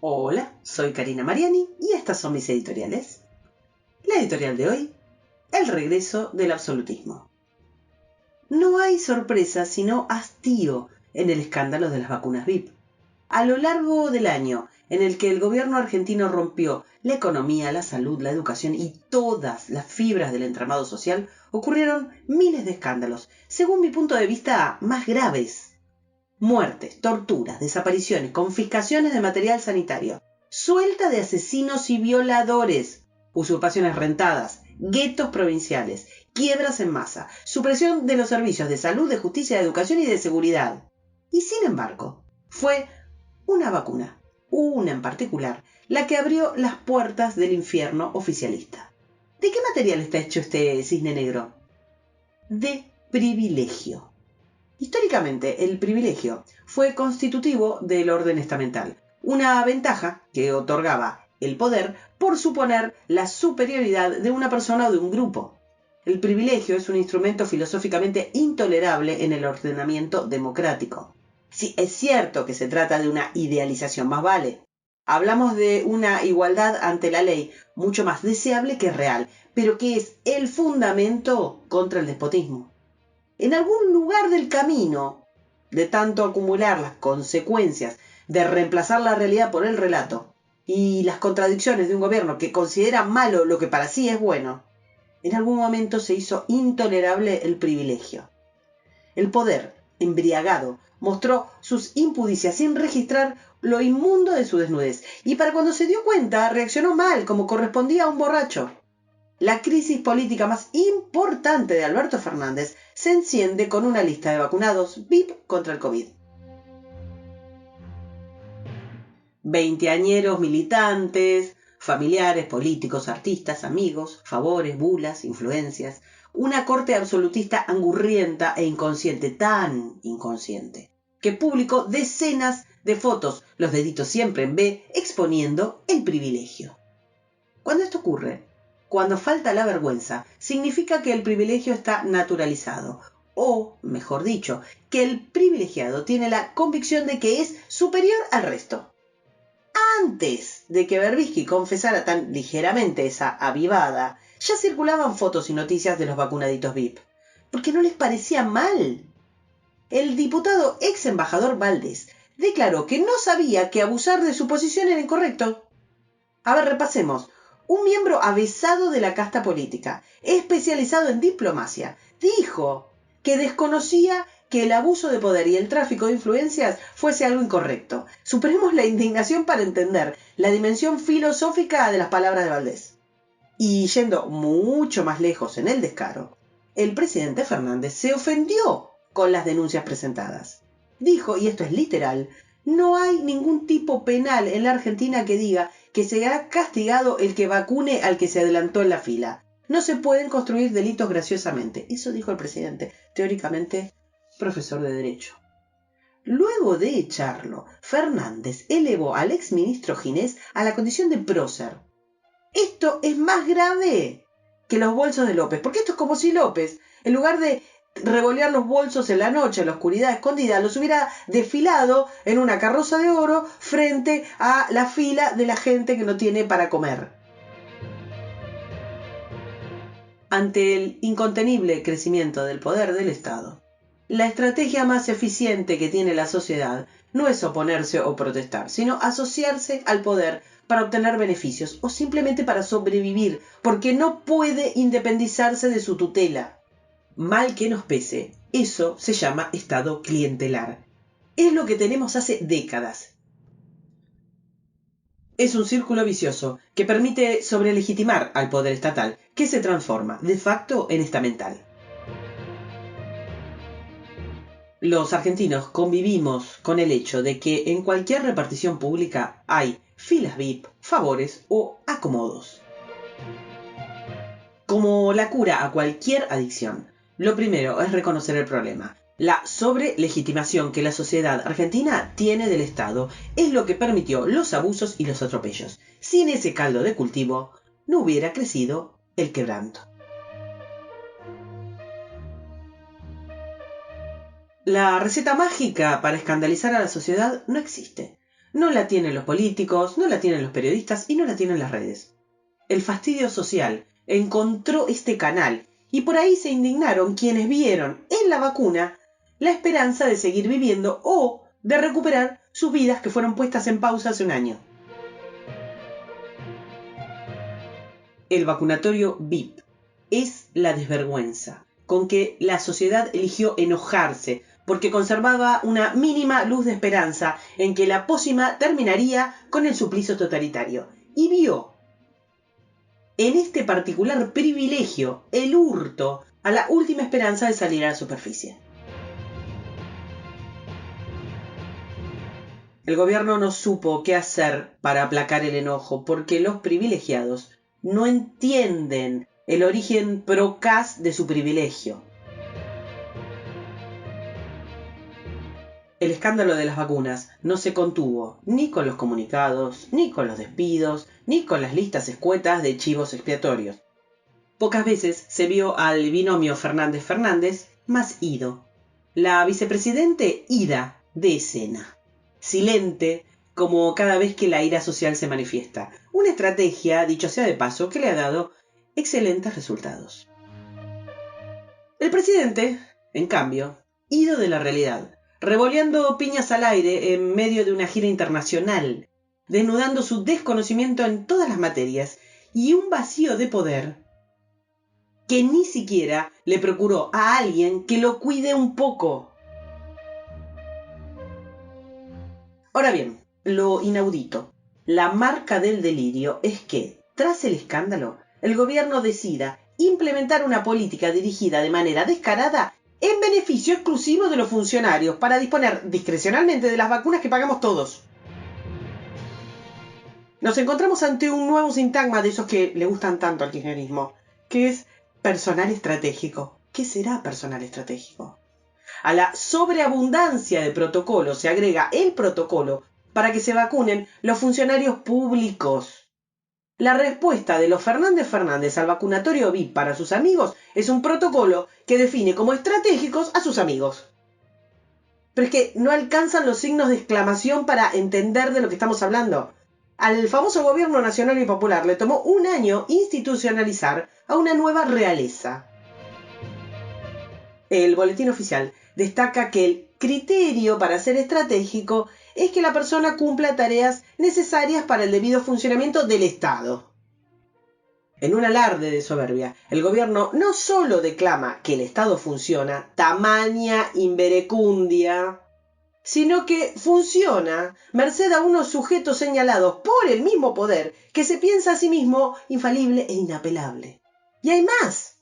Hola, soy Karina Mariani y estas son mis editoriales. La editorial de hoy, el regreso del absolutismo. No hay sorpresa sino hastío en el escándalo de las vacunas VIP. A lo largo del año en el que el gobierno argentino rompió la economía, la salud, la educación y todas las fibras del entramado social, ocurrieron miles de escándalos, según mi punto de vista, más graves. Muertes, torturas, desapariciones, confiscaciones de material sanitario, suelta de asesinos y violadores, usurpaciones rentadas, guetos provinciales, quiebras en masa, supresión de los servicios de salud, de justicia, de educación y de seguridad. Y sin embargo, fue una vacuna, una en particular, la que abrió las puertas del infierno oficialista. ¿De qué material está hecho este cisne negro? De privilegio. Históricamente, el privilegio fue constitutivo del orden estamental, una ventaja que otorgaba el poder por suponer la superioridad de una persona o de un grupo. El privilegio es un instrumento filosóficamente intolerable en el ordenamiento democrático. Sí, es cierto que se trata de una idealización, más vale. Hablamos de una igualdad ante la ley mucho más deseable que real, pero que es el fundamento contra el despotismo. En algún lugar del camino, de tanto acumular las consecuencias de reemplazar la realidad por el relato y las contradicciones de un gobierno que considera malo lo que para sí es bueno, en algún momento se hizo intolerable el privilegio. El poder, embriagado, mostró sus impudicias sin registrar lo inmundo de su desnudez, y para cuando se dio cuenta reaccionó mal, como correspondía a un borracho. La crisis política más importante de Alberto Fernández se enciende con una lista de vacunados VIP contra el COVID. Veinteañeros militantes, familiares, políticos, artistas, amigos, favores, bulas, influencias. Una corte absolutista angurrienta e inconsciente, tan inconsciente, que publicó decenas de fotos, los deditos siempre en B, exponiendo el privilegio. Cuando esto ocurre, cuando falta la vergüenza, significa que el privilegio está naturalizado, o, mejor dicho, que el privilegiado tiene la convicción de que es superior al resto. Antes de que Berbisky confesara tan ligeramente esa avivada, ya circulaban fotos y noticias de los vacunaditos VIP, porque no les parecía mal. El diputado ex embajador Valdés declaró que no sabía que abusar de su posición era incorrecto. A ver, repasemos. Un miembro avesado de la casta política, especializado en diplomacia, dijo que desconocía que el abuso de poder y el tráfico de influencias fuese algo incorrecto. Superemos la indignación para entender la dimensión filosófica de las palabras de Valdés. Y yendo mucho más lejos en el descaro, el presidente Fernández se ofendió con las denuncias presentadas. Dijo, y esto es literal, no hay ningún tipo penal en la Argentina que diga que será castigado el que vacune al que se adelantó en la fila. No se pueden construir delitos graciosamente. Eso dijo el presidente, teóricamente profesor de Derecho. Luego de echarlo, Fernández elevó al exministro Ginés a la condición de prócer. Esto es más grave que los bolsos de López, porque esto es como si López, en lugar de revolear los bolsos en la noche, en la oscuridad escondida, los hubiera desfilado en una carroza de oro frente a la fila de la gente que no tiene para comer. Ante el incontenible crecimiento del poder del Estado, la estrategia más eficiente que tiene la sociedad no es oponerse o protestar, sino asociarse al poder para obtener beneficios o simplemente para sobrevivir, porque no puede independizarse de su tutela. Mal que nos pese, eso se llama Estado clientelar. Es lo que tenemos hace décadas. Es un círculo vicioso que permite sobrelegitimar al poder estatal, que se transforma de facto en estamental. Los argentinos convivimos con el hecho de que en cualquier repartición pública hay filas VIP, favores o acomodos. Como la cura a cualquier adicción, lo primero es reconocer el problema. La sobrelegitimación que la sociedad argentina tiene del Estado es lo que permitió los abusos y los atropellos. Sin ese caldo de cultivo, no hubiera crecido el quebranto. La receta mágica para escandalizar a la sociedad no existe. no la tienen los políticos, no la tienen los periodistas y no la tienen las redes. El fastidio social encontró este canal y por ahí se indignaron quienes vieron en la vacuna la esperanza de seguir viviendo o de recuperar sus vidas que fueron puestas en pausa hace un año. El vacunatorio VIP es la desvergüenza con que la sociedad eligió enojarse porque conservaba una mínima luz de esperanza en que la pócima terminaría con el suplicio totalitario. Y vio en este particular privilegio el hurto a la última esperanza de salir a la superficie. El gobierno no supo qué hacer para aplacar el enojo porque los privilegiados no entienden el origen procaz de su privilegio. El escándalo de las vacunas no se contuvo ni con los comunicados, ni con los despidos, ni con las listas escuetas de chivos expiatorios. Pocas veces se vio al binomio Fernández-Fernández más ido. La vicepresidente ida de escena, silente como cada vez que la ira social se manifiesta. Una estrategia, dicho sea de paso, que le ha dado excelentes resultados. El presidente, en cambio, ido de la realidad, revoleando piñas al aire en medio de una gira internacional, desnudando su desconocimiento en todas las materias y un vacío de poder que ni siquiera le procuró a alguien que lo cuide un poco. Ahora bien, lo inaudito, la marca del delirio es que, tras el escándalo, el gobierno decida implementar una política dirigida de manera descarada en beneficio exclusivo de los funcionarios para disponer discrecionalmente de las vacunas que pagamos todos. Nos encontramos ante un nuevo sintagma de esos que le gustan tanto al kirchnerismo, que es personal estratégico. ¿Qué será personal estratégico? A la sobreabundancia de protocolos se agrega el protocolo para que se vacunen los funcionarios públicos. La respuesta de los Fernández al vacunatorio VIP para sus amigos es un protocolo que define como estratégicos a sus amigos. Pero es que no alcanzan los signos de exclamación para entender de lo que estamos hablando. Al famoso gobierno nacional y popular le tomó un año institucionalizar a una nueva realeza. El boletín oficial destaca que el criterio para ser estratégico es que la persona cumpla tareas necesarias para el debido funcionamiento del Estado. En un alarde de soberbia, el gobierno no solo declama que el Estado funciona, tamaña inverecundia, sino que funciona merced a unos sujetos señalados por el mismo poder que se piensa a sí mismo infalible e inapelable. Y hay más.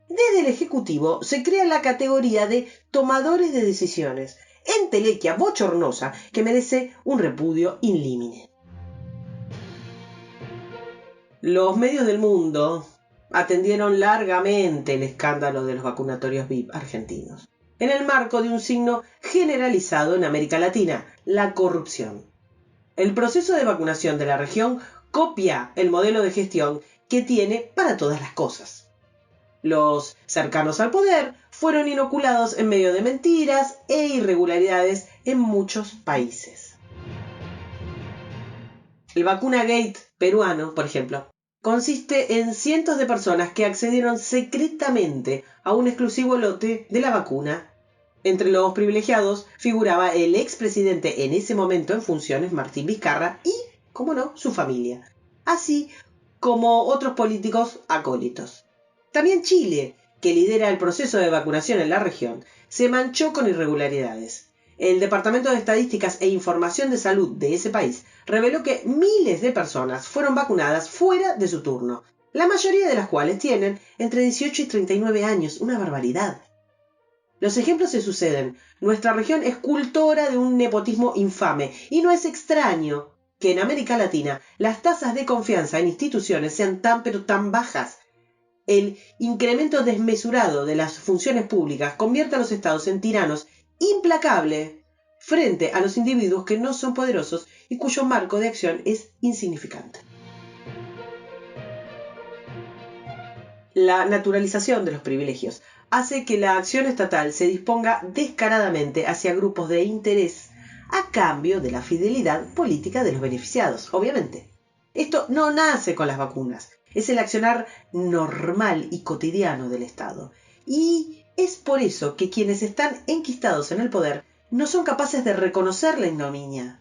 Desde el Ejecutivo se crea la categoría de tomadores de decisiones, entelequia bochornosa que merece un repudio in limine. Los medios del mundo atendieron largamente el escándalo de los vacunatorios VIP argentinos, en el marco de un signo generalizado en América Latina, la corrupción. El proceso de vacunación de la región copia el modelo de gestión que tiene para todas las cosas. Los cercanos al poder fueron inoculados en medio de mentiras e irregularidades en muchos países. El vacunagate peruano, por ejemplo, consiste en cientos de personas que accedieron secretamente a un exclusivo lote de la vacuna. Entre los privilegiados figuraba el expresidente en ese momento en funciones, Martín Vizcarra, y, cómo no, su familia, así como otros políticos acólitos. También Chile, que lidera el proceso de vacunación en la región, se manchó con irregularidades. El Departamento de Estadísticas e Información de Salud de ese país reveló que miles de personas fueron vacunadas fuera de su turno, la mayoría de las cuales tienen entre 18 y 39 años, una barbaridad. Los ejemplos se suceden. Nuestra región es cultora de un nepotismo infame y no es extraño que en América Latina las tasas de confianza en instituciones sean tan pero tan bajas. El incremento desmesurado de las funciones públicas convierte a los estados en tiranos implacables frente a los individuos que no son poderosos y cuyo marco de acción es insignificante. La naturalización de los privilegios hace que la acción estatal se disponga descaradamente hacia grupos de interés a cambio de la fidelidad política de los beneficiados, obviamente. Esto no nace con las vacunas, es el accionar normal y cotidiano del Estado. Y es por eso que quienes están enquistados en el poder no son capaces de reconocer la ignominia.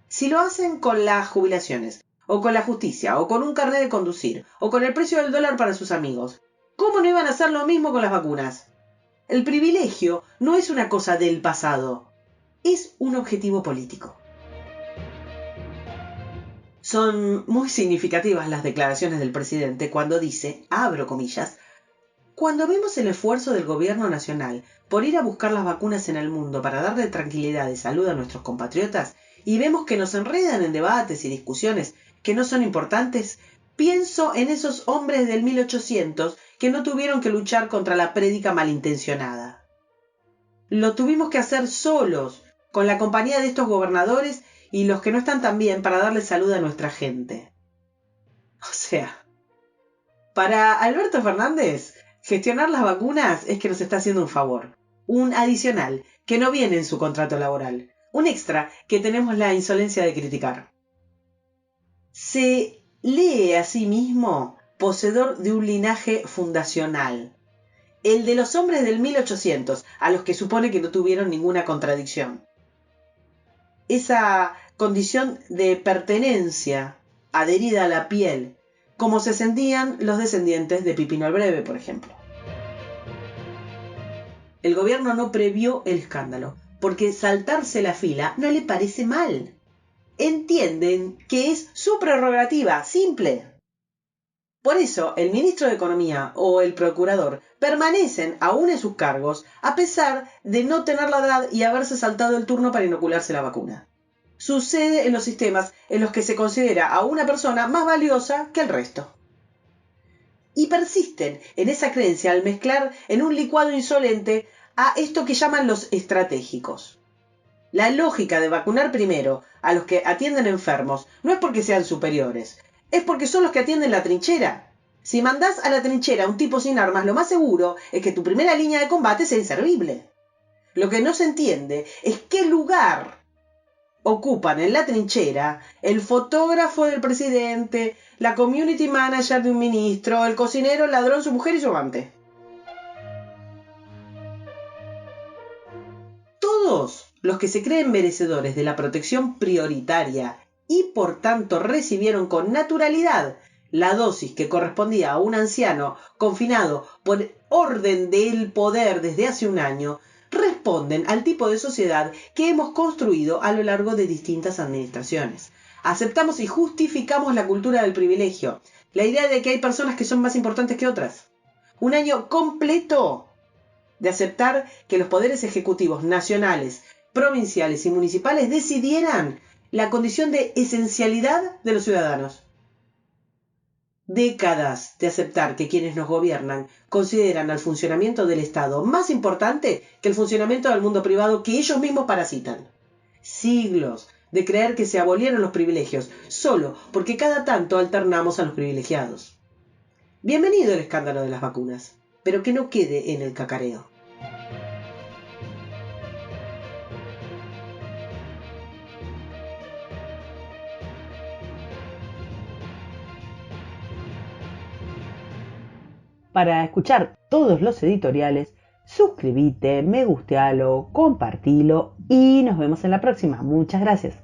Si lo hacen con las jubilaciones, o con la justicia, o con un carnet de conducir, o con el precio del dólar para sus amigos, ¿cómo no iban a hacer lo mismo con las vacunas? El privilegio no es una cosa del pasado, es un objetivo político. Son muy significativas las declaraciones del presidente cuando dice, abro comillas, cuando vemos el esfuerzo del gobierno nacional por ir a buscar las vacunas en el mundo para darle tranquilidad y salud a nuestros compatriotas, y vemos que nos enredan en debates y discusiones que no son importantes, pienso en esos hombres del 1800 que no tuvieron que luchar contra la prédica malintencionada. Lo tuvimos que hacer solos, con la compañía de estos gobernadores y los que no están tan bien para darle salud a nuestra gente. O sea, para Alberto Fernández, gestionar las vacunas es que nos está haciendo un favor, un adicional que no viene en su contrato laboral, un extra que tenemos la insolencia de criticar. Se lee a sí mismo poseedor de un linaje fundacional, el de los hombres del 1800, a los que supone que no tuvieron ninguna contradicción. Esa condición de pertenencia adherida a la piel, como se sentían los descendientes de Pipino el Breve, por ejemplo. El gobierno no previó el escándalo, porque saltarse la fila no le parece mal. Entienden que es su prerrogativa, simple. Por eso, el ministro de Economía o el procurador permanecen aún en sus cargos a pesar de no tener la edad y haberse saltado el turno para inocularse la vacuna. Sucede en los sistemas en los que se considera a una persona más valiosa que el resto. Y persisten en esa creencia al mezclar en un licuado insolente a esto que llaman los estratégicos. La lógica de vacunar primero a los que atienden enfermos no es porque sean superiores, es porque son los que atienden la trinchera. Si mandás a la trinchera a un tipo sin armas, lo más seguro es que tu primera línea de combate sea inservible. Lo que no se entiende es qué lugar ocupan en la trinchera el fotógrafo del presidente, la community manager de un ministro, el cocinero, el ladrón, su mujer y su amante. Todos los que se creen merecedores de la protección prioritaria y por tanto recibieron con naturalidad la dosis que correspondía a un anciano confinado por orden del poder desde hace un año, responden al tipo de sociedad que hemos construido a lo largo de distintas administraciones. Aceptamos y justificamos la cultura del privilegio, la idea de que hay personas que son más importantes que otras. Un año completo de aceptar que los poderes ejecutivos nacionales, provinciales y municipales decidieran la condición de esencialidad de los ciudadanos. Décadas de aceptar que quienes nos gobiernan consideran al funcionamiento del Estado más importante que el funcionamiento del mundo privado que ellos mismos parasitan. Siglos de creer que se abolieron los privilegios solo porque cada tanto alternamos a los privilegiados. Bienvenido el escándalo de las vacunas, pero que no quede en el cacareo. Para escuchar todos los editoriales, suscríbete, me gustealo, compartilo y nos vemos en la próxima. Muchas gracias.